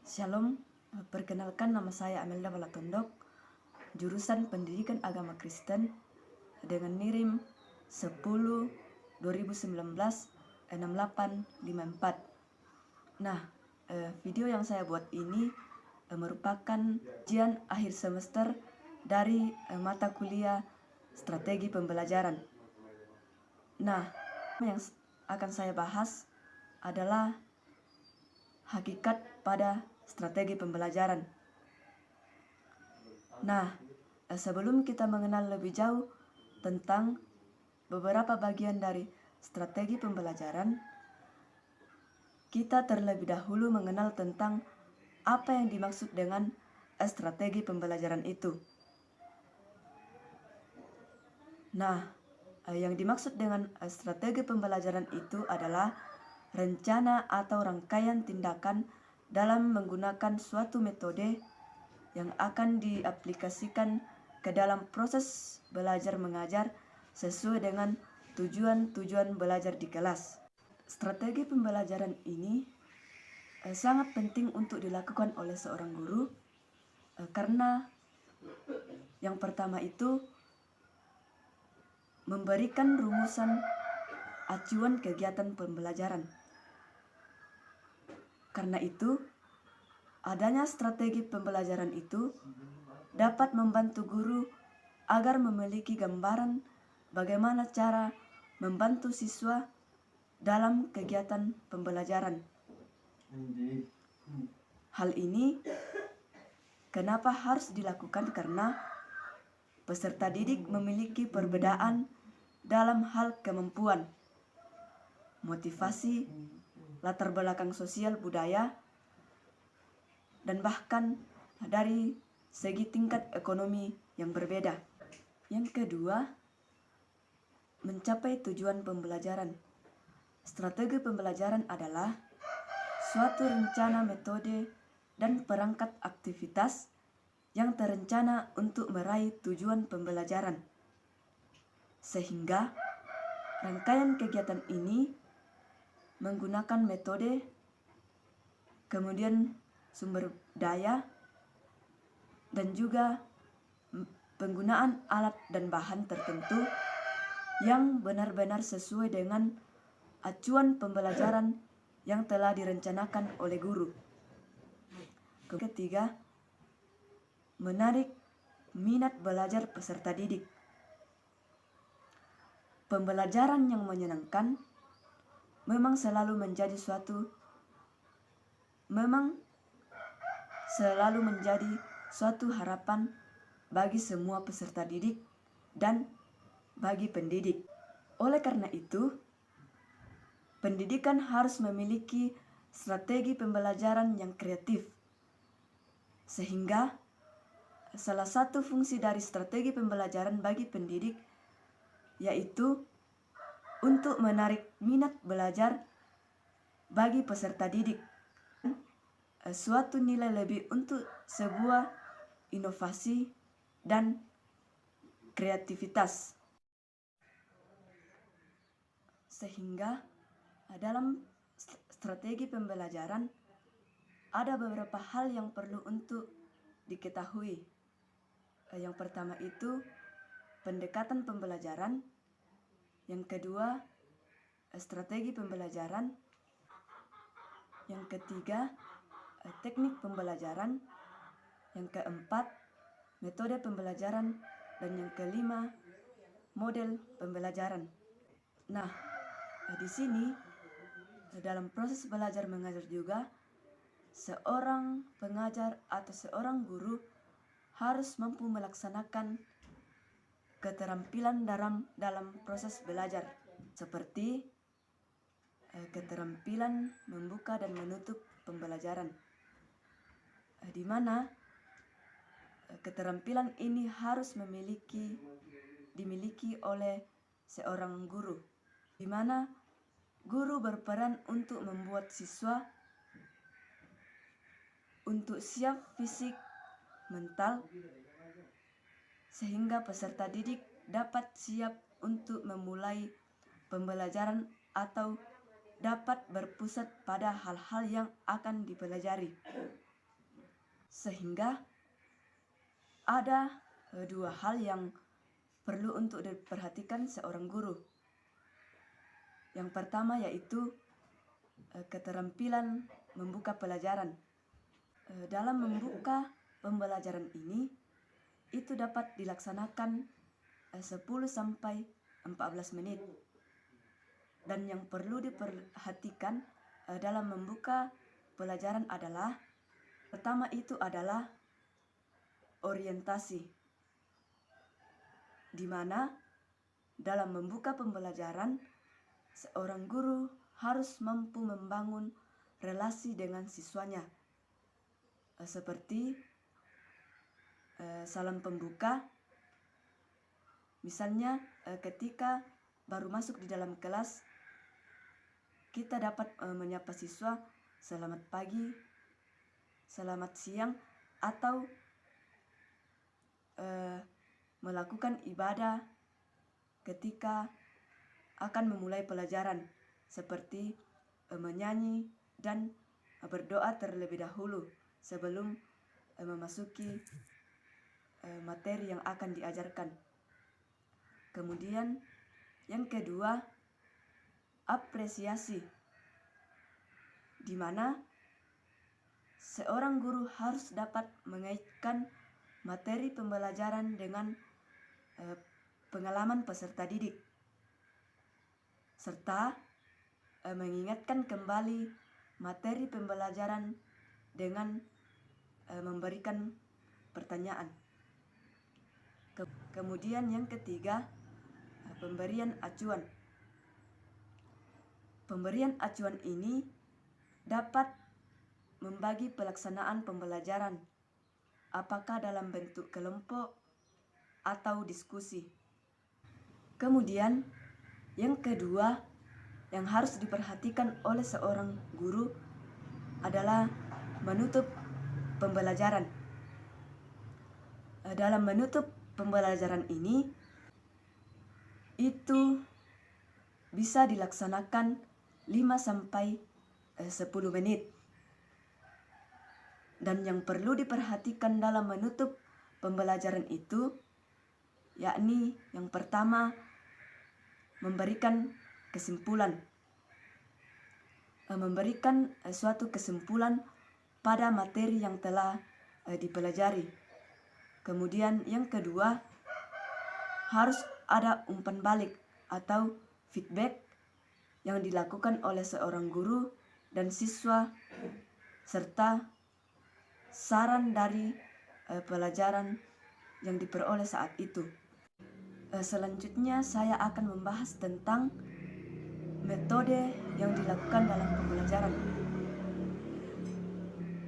Shalom, perkenalkan nama saya Amelda Balatondok, jurusan Pendidikan Agama Kristen dengan NIRIM 10 2019 6854. Nah, video yang saya buat ini merupakan ujian akhir semester dari mata kuliah Strategi Pembelajaran. Nah, yang akan saya bahas adalah hakikat pada strategi pembelajaran. Nah, sebelum kita mengenal lebih jauh tentang beberapa bagian dari strategi pembelajaran, kita terlebih dahulu mengenal tentang apa yang dimaksud dengan strategi pembelajaran itu. Nah, yang dimaksud dengan strategi pembelajaran itu adalah rencana atau rangkaian tindakan dalam menggunakan suatu metode yang akan diaplikasikan ke dalam proses belajar mengajar sesuai dengan tujuan-tujuan belajar di kelas. Strategi pembelajaran ini sangat penting untuk dilakukan oleh seorang guru karena yang pertama itu memberikan rumusan acuan kegiatan pembelajaran. Karena itu, adanya strategi pembelajaran itu dapat membantu guru agar memiliki gambaran bagaimana cara membantu siswa dalam kegiatan pembelajaran. Hal ini kenapa harus dilakukan? Karena peserta didik memiliki perbedaan dalam hal kemampuan, motivasi, latar belakang sosial budaya, dan bahkan dari segi tingkat ekonomi yang berbeda. Yang kedua, mencapai tujuan pembelajaran. Strategi pembelajaran adalah suatu rencana metode dan perangkat aktivitas yang terencana untuk meraih tujuan pembelajaran. Sehingga rangkaian kegiatan ini menggunakan metode, kemudian sumber daya, dan juga penggunaan alat dan bahan tertentu yang benar-benar sesuai dengan acuan pembelajaran yang telah direncanakan oleh guru. Ketiga, menarik minat belajar peserta didik. Pembelajaran yang menyenangkan memang selalu menjadi suatu harapan bagi semua peserta didik dan bagi pendidik. Oleh karena itu, pendidikan harus memiliki strategi pembelajaran yang kreatif. Sehingga salah satu fungsi dari strategi pembelajaran bagi pendidik yaitu untuk menarik minat belajar bagi peserta didik, suatu nilai lebih untuk sebuah inovasi dan kreativitas. Sehingga dalam strategi pembelajaran ada beberapa hal yang perlu untuk diketahui. Yang pertama itu pendekatan pembelajaran. Yang kedua, strategi pembelajaran. Yang ketiga, teknik pembelajaran. Yang keempat, metode pembelajaran. Dan yang kelima, model pembelajaran. Nah, di sini dalam proses belajar mengajar juga seorang pengajar atau seorang guru harus mampu melaksanakan keterampilan dalam proses belajar, seperti keterampilan membuka dan menutup pembelajaran, di mana keterampilan ini harus dimiliki oleh seorang guru, di mana guru berperan untuk membuat siswa untuk siap fisik, mental, sehingga peserta didik dapat siap untuk memulai pembelajaran atau dapat berpusat pada hal-hal yang akan dipelajari. Sehingga ada dua hal yang perlu untuk diperhatikan seorang guru. Yang pertama yaitu keterampilan membuka pelajaran. Dalam membuka pembelajaran ini, itu dapat dilaksanakan 10 sampai 14 menit. Dan yang perlu diperhatikan dalam membuka pelajaran adalah, pertama itu adalah orientasi, di mana dalam membuka pembelajaran, seorang guru harus mampu membangun relasi dengan siswanya, seperti salam pembuka. Misalnya ketika baru masuk di dalam kelas, kita dapat menyapa siswa selamat pagi, selamat siang, atau melakukan ibadah ketika akan memulai pelajaran, seperti menyanyi dan berdoa terlebih dahulu sebelum memasuki materi yang akan diajarkan. Kemudian yang kedua, apresiasi, di mana seorang guru harus dapat mengaitkan materi pembelajaran dengan pengalaman peserta didik, serta mengingatkan kembali materi pembelajaran dengan memberikan pertanyaan. Kemudian yang ketiga, pemberian acuan. Pemberian acuan ini dapat membagi pelaksanaan pembelajaran, apakah dalam bentuk kelompok atau diskusi. Kemudian yang kedua yang harus diperhatikan oleh seorang guru adalah menutup pembelajaran. Dalam menutup pembelajaran ini, itu bisa dilaksanakan 5 sampai 10 menit. Dan yang perlu diperhatikan dalam menutup pembelajaran itu, yakni yang pertama, memberikan kesimpulan. Memberikan suatu kesimpulan pada materi yang telah dipelajari. Kemudian yang kedua, harus ada umpan balik atau feedback yang dilakukan oleh seorang guru dan siswa, serta saran dari pelajaran yang diperoleh saat itu. Selanjutnya saya akan membahas tentang metode yang dilakukan dalam pembelajaran.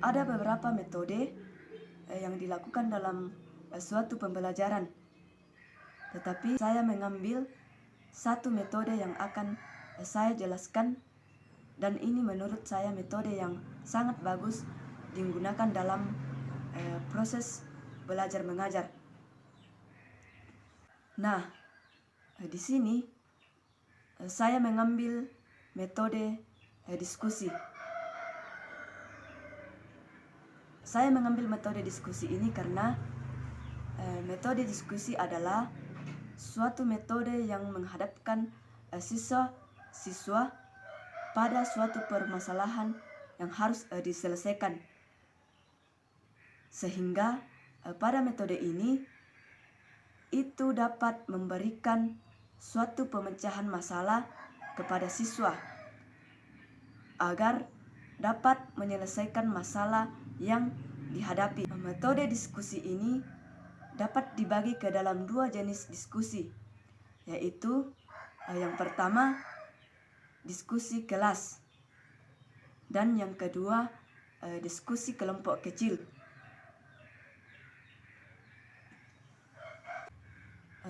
Ada beberapa metode yang dilakukan dalam suatu pembelajaran, tetapi saya mengambil satu metode yang akan saya jelaskan, dan ini menurut saya metode yang sangat bagus digunakan dalam proses belajar mengajar. Nah, di sini saya mengambil metode diskusi. Saya mengambil metode diskusi ini karena metode diskusi adalah suatu metode yang menghadapkan siswa pada suatu permasalahan yang harus diselesaikan. Sehingga pada metode ini itu dapat memberikan suatu pemecahan masalah kepada siswa agar dapat menyelesaikan masalah yang dihadapi. Metode diskusi ini dapat dibagi ke dalam 2 jenis diskusi, yaitu yang pertama diskusi kelas, dan yang kedua diskusi kelompok kecil.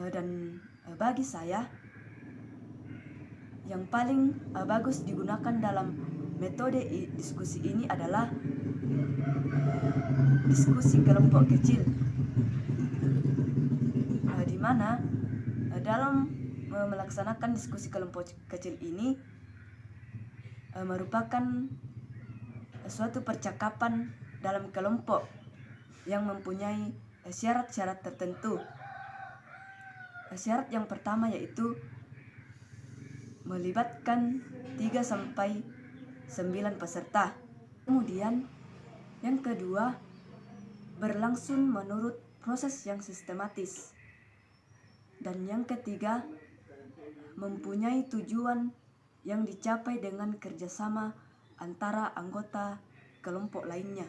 Dan bagi saya yang paling bagus digunakan dalam metode diskusi ini adalah diskusi kelompok kecil, di mana dalam melaksanakan diskusi kelompok kecil ini merupakan suatu percakapan dalam kelompok yang mempunyai syarat-syarat tertentu. Syarat yang pertama yaitu melibatkan 3-9 peserta. Kemudian yang kedua, berlangsung menurut proses yang sistematis. Dan yang ketiga, mempunyai tujuan yang dicapai dengan kerjasama antara anggota kelompok lainnya.